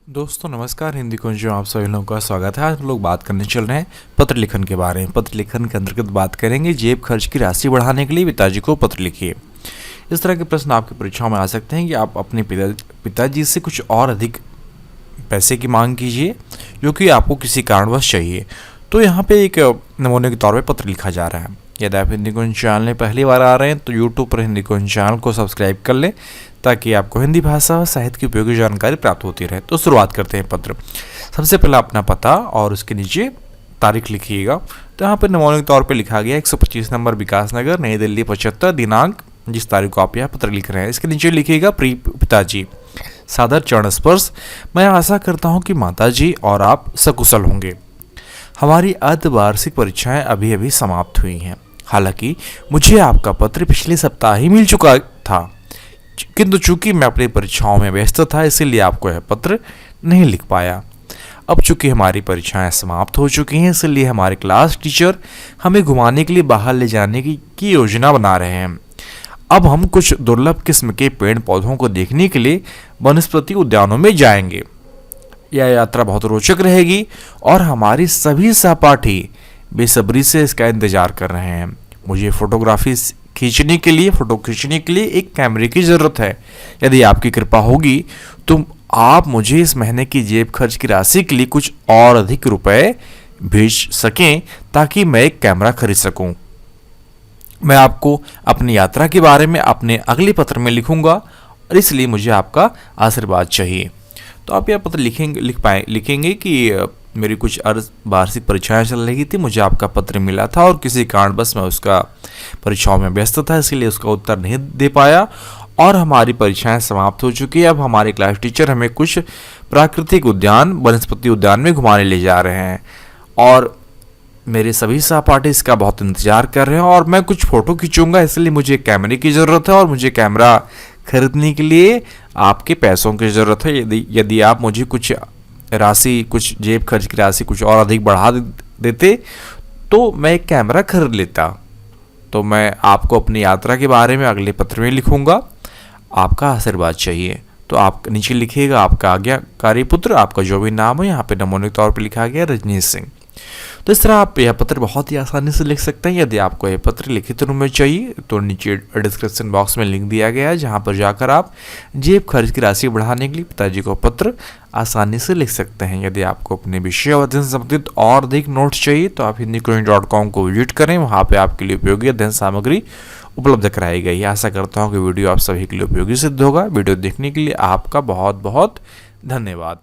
दोस्तों नमस्कार, हिंदी कुंज में आप सभी लोगों का स्वागत है। आज हम लोग बात करने चल रहे हैं पत्र लिखन के बारे में। पत्र लिखन के अंतर्गत बात करेंगे जेब खर्च की राशि बढ़ाने के लिए पिताजी को पत्र लिखिए। इस तरह के प्रश्न आपकी परीक्षाओं में आ सकते हैं कि आप अपने पिताजी से कुछ और अधिक पैसे की मांग कीजिए जो कि आपको किसी कारणवश चाहिए। तो यहाँ पे एक नमूने के तौर पर पत्र लिखा जा रहा है। यदि आप हिंदी कुंज चैनल में पहली बार आ रहे हैं तो यूट्यूब पर हिंदी कुंज चैनल को सब्सक्राइब कर लें ताकि आपको हिंदी भाषा और साहित्य की उपयोगी जानकारी प्राप्त होती रहे। तो शुरुआत करते हैं पत्र। सबसे पहले अपना पता और उसके नीचे तारीख लिखिएगा। तो यहाँ पर नमूने के तौर पे लिखा गया 125 नंबर विकास नगर, नई दिल्ली 75, दिनांक जिस तारीख को आप यहाँ पत्र लिख रहे हैं। इसके नीचे लिखिएगा प्रिय पिताजी, सादर चरण स्पर्श। मैं आशा करता हूँ कि माताजी और आप सकुशल होंगे। हमारी अर्धवार्षिक परीक्षाएं अभी अभी समाप्त हुई हैं। हालांकि मुझे आपका पत्र पिछले सप्ताह ही मिल चुका था, किंतु चूंकि मैं अपनी परीक्षाओं में व्यस्त था इसलिए आपको यह पत्र नहीं लिख पाया। अब चूंकि हमारी परीक्षाएं समाप्त हो चुकी हैं इसलिए हमारे क्लास टीचर हमें घुमाने के लिए बाहर ले जाने की योजना बना रहे हैं। अब हम कुछ दुर्लभ किस्म के पेड़ पौधों को देखने के लिए वनस्पति उद्यानों में जाएंगे। यह यात्रा बहुत रोचक रहेगी और हमारी सभी सहपाठी बेसब्री से इसका इंतजार कर रहे हैं। मुझे फोटो खींचने के लिए एक कैमरे की ज़रूरत है। यदि आपकी कृपा होगी तो आप मुझे इस महीने की जेब खर्च की राशि के लिए कुछ और अधिक रुपए भेज सकें ताकि मैं एक कैमरा खरीद सकूं। मैं आपको अपनी यात्रा के बारे में अपने अगले पत्र में लिखूंगा और इसलिए मुझे आपका आशीर्वाद चाहिए। तो आप यह पत्र लिखेंगे कि मेरी कुछ वार्षिक परीक्षाएं चल रही थी, मुझे आपका पत्र मिला था और किसी कारणवश मैं उसका परीक्षाओं में व्यस्त था इसलिए उसका उत्तर नहीं दे पाया और हमारी परीक्षाएं समाप्त हो चुकी है। अब हमारे क्लास टीचर हमें कुछ प्राकृतिक उद्यान, वनस्पति उद्यान में घुमाने ले जा रहे हैं और मेरे सभी सहपाठी इसका बहुत इंतजार कर रहे हैं और मैं कुछ फ़ोटो खींचूंगा, इसलिए मुझे कैमरे की ज़रूरत है और मुझे कैमरा खरीदने के लिए आपके पैसों की ज़रूरत है। यदि आप मुझे कुछ जेब खर्च की राशि कुछ और अधिक बढ़ा देते तो मैं एक कैमरा खरीद लेता। तो मैं आपको अपनी यात्रा के बारे में अगले पत्र में लिखूंगा। आपका आशीर्वाद चाहिए। तो आप नीचे लिखिएगा आपका आज्ञाकारी पुत्र, आपका जो भी नाम हो। यहाँ पे नमूने के तौर पे लिखा गया रजनीश सिंह। तो इस तरह आप यह पत्र बहुत ही आसानी से लिख सकते हैं। यदि आपको यह पत्र लिखित रूप में चाहिए तो नीचे डिस्क्रिप्शन बॉक्स में लिंक दिया गया है जहां पर जाकर आप जेब खर्च की राशि बढ़ाने के लिए पिताजी को पत्र आसानी से लिख सकते हैं। यदि आपको अपने विषय और अध्ययन से संबंधित और अधिक नोट्स चाहिए तो आप hindicoin.com को विजिट करें। वहाँ पर आपके लिए उपयोगी अध्ययन सामग्री उपलब्ध कराई गई है। आशा करता हूँ कि वीडियो आप सभी के लिए उपयोगी सिद्ध होगा। वीडियो देखने के लिए आपका बहुत बहुत धन्यवाद।